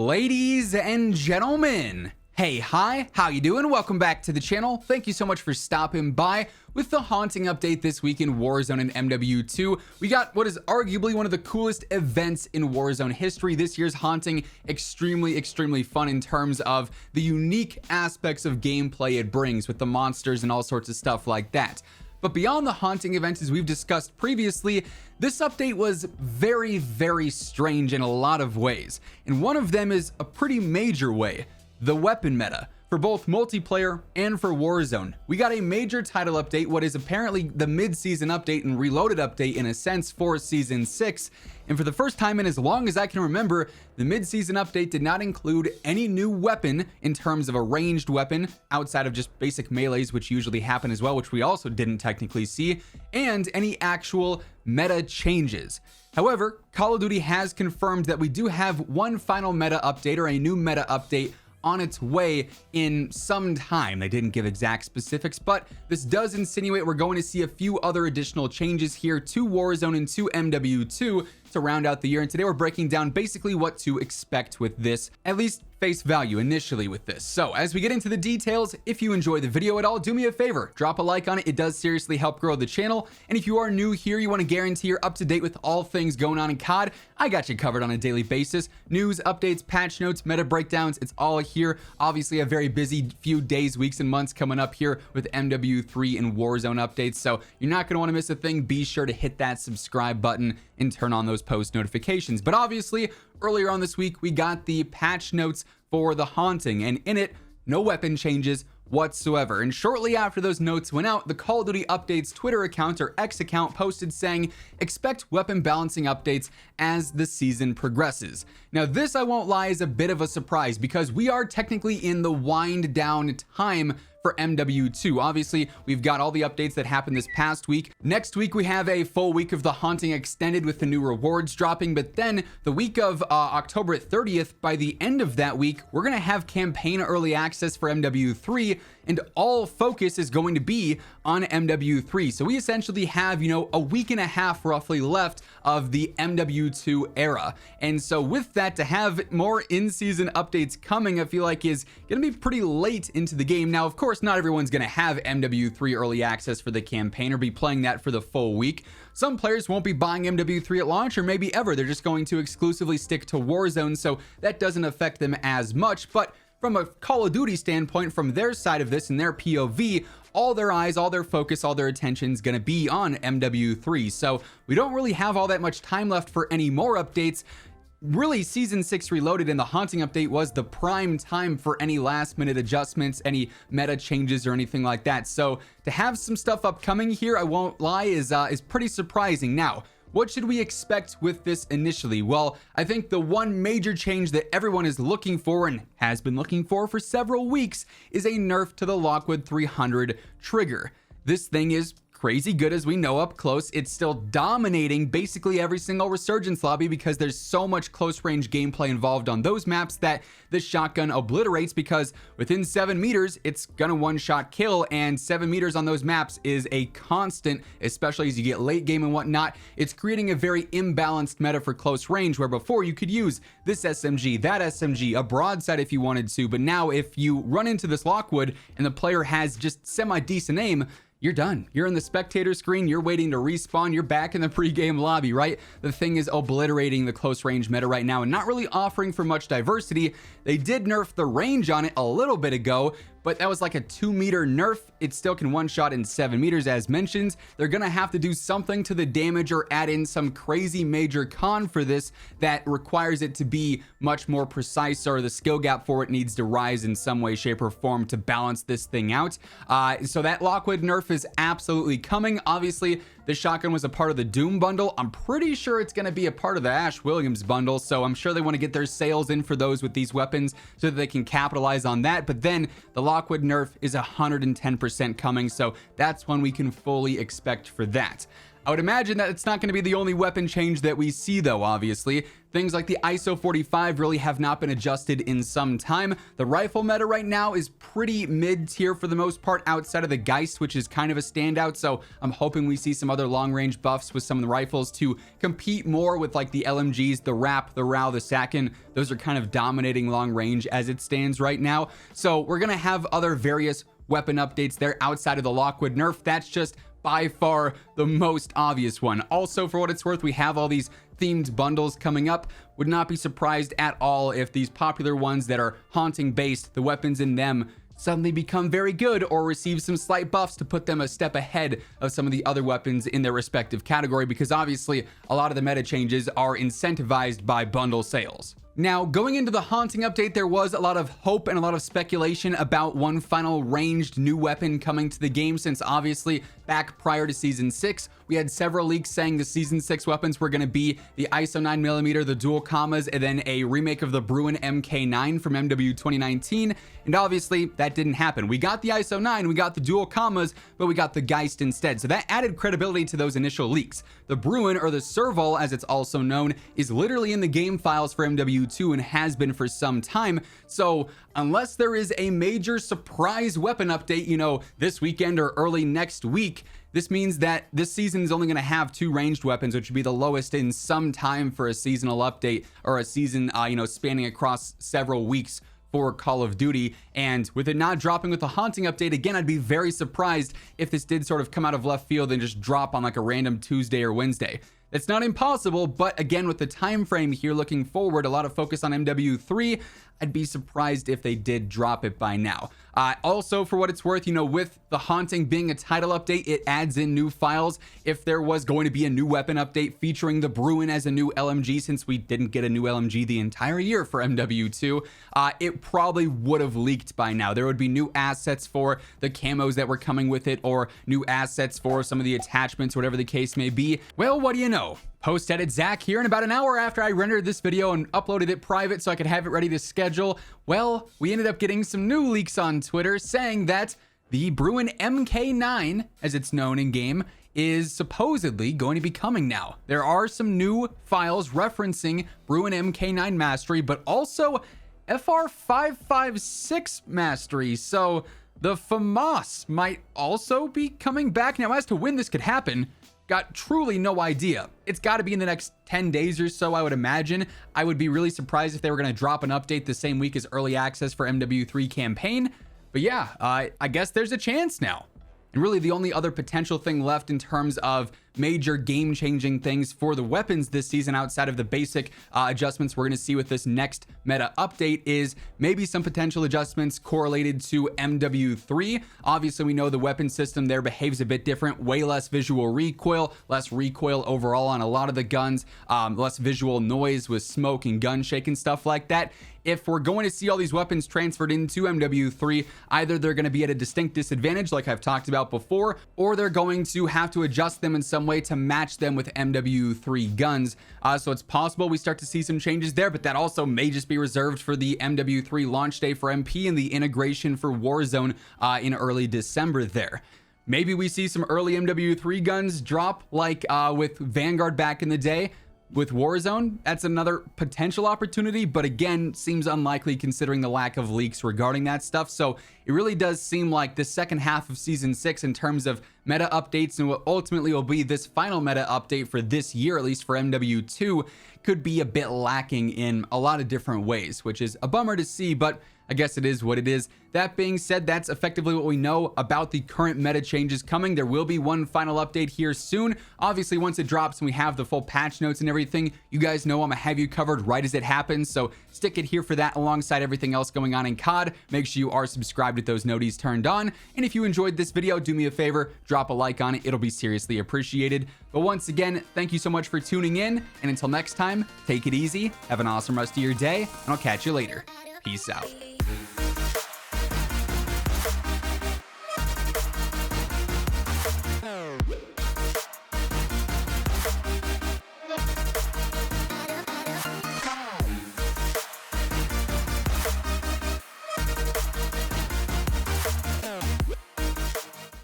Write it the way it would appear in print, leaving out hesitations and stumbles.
Ladies and gentlemen, hey, hi, how you doing? Welcome back to the channel. Thank you so much for stopping by. With the haunting update this week in Warzone and MW2, we got what is arguably one of the coolest events in Warzone history. This year's haunting, extremely fun in terms of the unique aspects of gameplay it brings with the monsters and all sorts of stuff like that. But beyond the haunting events, as we've discussed previously, this update was very strange in a lot of ways. And one of them is a pretty major way: the weapon meta. For both multiplayer and for Warzone, we got a major title update, what is apparently the mid-season update and reloaded update in a sense for Season 6. And for the first time in as long as I can remember, the mid-season update did not include any new weapon in terms of a ranged weapon, outside of just basic melees, which usually happen as well, which we also didn't technically see, and any actual meta changes. However, Call of Duty has confirmed that we do have one final meta update, or a new meta update, on its way in some time. They didn't give exact specifics, but this does insinuate we're going to see a few other additional changes here to Warzone and to MW2 to round out the year. And today we're breaking down basically what to expect with this, at least face value initially with this. So as we get into the details, if you enjoy the video at all, do me a favor, drop a like on it. It does seriously help grow the channel. And if you are new here, you want to guarantee you're up to date with all things going on in COD, I got you covered on a daily basis. News, updates, patch notes, meta breakdowns, it's all here. Obviously a very busy few days, weeks, and months coming up here with MW3 and Warzone updates. So you're not going to want to miss a thing. Be sure to hit that subscribe button and turn on those post notifications. But obviously, earlier on this week, we got the patch notes for the haunting, and in it, no weapon changes whatsoever. And shortly after those notes went out, the Call of Duty Updates Twitter account, or X account, posted saying, expect weapon balancing updates as the season progresses. Now this, I won't lie, is a bit of a surprise because we are technically in the wind down time for MW2. Obviously, we've got all the updates that happened this past week. Next week, we have a full week of the haunting extended with the new rewards dropping, but then the week of October 30th, by the end of that week, we're gonna have campaign early access for MW3, and all focus is going to be on MW3. So we essentially have, a week and a half roughly left of the MW2 era. And so with that, to have more in-season updates coming, I feel like is gonna be pretty late into the game. Now, of course, not everyone's gonna have MW3 early access for the campaign or be playing that for the full week. Some players won't be buying MW3 at launch, or maybe ever. They're just going to exclusively stick to Warzone, so that doesn't affect them as much. But from a Call of Duty standpoint, from their side of this and their POV, all their eyes, all their focus, all their attention is going to be on MW3. So we don't really have all that much time left for any more updates. Really, Season 6 Reloaded and the haunting update was the prime time for any last minute adjustments, any meta changes or anything like that. So to have some stuff upcoming here, I won't lie, is pretty surprising. Now, what should we expect with this initially? Well, I think the one major change that everyone is looking for and has been looking for several weeks is a nerf to the Lockwood 300 trigger. This thing is crazy good, as we know up close. It's still dominating basically every single Resurgence lobby because there's so much close range gameplay involved on those maps that the shotgun obliterates, because within 7 meters it's gonna one-shot kill, and 7 meters on those maps is a constant, especially as you get late game and whatnot. It's creating a very imbalanced meta for close range, where before you could use this SMG, that SMG, a broadside if you wanted to, but now if you run into this Lockwood and the player has just semi-decent aim, you're done. You're in the spectator screen, you're waiting to respawn, you're back in the pre-game lobby, right? The thing is obliterating the close range meta right now and not really offering for much diversity. They did nerf the range on it a little bit ago, but that was like a 2-meter nerf. It still can one-shot in 7 meters, as mentioned. They're gonna have to do something to the damage or add in some crazy major con for this that requires it to be much more precise, or the skill gap for it needs to rise in some way, shape, or form to balance this thing out. So that Lockwood nerf is absolutely coming. Obviously, the shotgun was a part of the Doom bundle. I'm pretty sure it's gonna be a part of the Ash Williams bundle, so I'm sure they wanna get their sales in for those with these weapons so that they can capitalize on that. But then the Lockwood nerf is 110% coming, so that's when we can fully expect for that. I would imagine that it's not going to be the only weapon change that we see, though. Obviously, things like the ISO 45 really have not been adjusted in some time. The rifle meta right now is pretty mid-tier for the most part, outside of the Geist, which is kind of a standout. So I'm hoping we see some other long-range buffs with some of the rifles to compete more with like the LMGs, the RAP, the RAU, the Sakin. Those are kind of dominating long range as it stands right now. So we're going to have other various weapon updates there outside of the Lockwood nerf. That's just by far the most obvious one. Also, for what it's worth, we have all these themed bundles coming up. Would not be surprised at all if these popular ones that are haunting based, the weapons in them suddenly become very good or receive some slight buffs to put them a step ahead of some of the other weapons in their respective category, because obviously a lot of the meta changes are incentivized by bundle sales. Now, going into the haunting update, there was a lot of hope and a lot of speculation about one final ranged new weapon coming to the game, since obviously back prior to Season 6, we had several leaks saying the Season 6 weapons were going to be the ISO 9mm, the dual commas, and then a remake of the WARZONE MK9 from MW 2019, and obviously that didn't happen. We got the ISO 9, we got the dual commas, but we got the Geist instead, so that added credibility to those initial leaks. The Bruin, or the Serval as it's also known, is literally in the game files for MW2 and has been for some time, so unless there is a major surprise weapon update, you know, this weekend or early next week, this means that this season is only going to have 2 ranged weapons, which would be the lowest in some time for a seasonal update, or a season, you know, spanning across several weeks for Call of Duty. And with it not dropping with the haunting update, again, I'd be very surprised if this did sort of come out of left field and just drop on like a random Tuesday or Wednesday. It's not impossible, but again, with the time frame here looking forward, a lot of focus on MW3, I'd be surprised if they did drop it by now. Also, for what it's worth, you know, with the haunting being a title update, it adds in new files. If there was going to be a new weapon update featuring the Bruin as a new LMG, since we didn't get a new LMG the entire year for MW2, it probably would have leaked by now. There would be new assets for the camos that were coming with it, or new assets for some of the attachments, whatever the case may be. Well, what do you know? Post-edit Zach here, and about an hour after I rendered this video and uploaded it private so I could have it ready to schedule, well, we ended up getting some new leaks on Twitter saying that the Bruin MK9, as it's known in game, is supposedly going to be coming now. There are some new files referencing Bruin MK9 mastery, but also FR556 mastery, so the FAMAS might also be coming back. Now, as to when this could happen, got truly no idea. It's got to be in the next 10 days or so, I would imagine. I would be really surprised if they were going to drop an update the same week as early access for MW3 campaign. But yeah, I guess there's a chance now. And really the only other potential thing left in terms of major game-changing things for the weapons this season, outside of the basic adjustments we're going to see with this next meta update, is maybe some potential adjustments correlated to MW3. Obviously, we know the weapon system there behaves a bit different, way less visual recoil, less recoil overall on a lot of the guns, less visual noise with smoke and gun shake and stuff like that. If we're going to see all these weapons transferred into MW3, either they're going to be at a distinct disadvantage, like I've talked about before, or they're going to have to adjust them in some way to match them with MW3 guns. So it's possible we start to see some changes there, but that also may just be reserved for the MW3 launch day for MP and the integration for Warzone in early December there. Maybe we see some early MW3 guns drop, like with Vanguard back in the day. With Warzone, that's another potential opportunity, but again, seems unlikely considering the lack of leaks regarding that stuff. So it really does seem like the second half of Season 6 in terms of meta updates and what ultimately will be this final meta update for this year, at least for MW2, could be a bit lacking in a lot of different ways, which is a bummer to see, but I guess it is what it is. That being said, that's effectively what we know about the current meta changes coming. There will be one final update here soon. Obviously, once it drops and we have the full patch notes and everything, you guys know I'm gonna have you covered right as it happens. So stick it here for that alongside everything else going on in COD. Make sure you are subscribed with those noties turned on. And if you enjoyed this video, do me a favor, drop a like on it. It'll be seriously appreciated. But once again, thank you so much for tuning in. And until next time, take it easy, have an awesome rest of your day, and I'll catch you later. Peace out.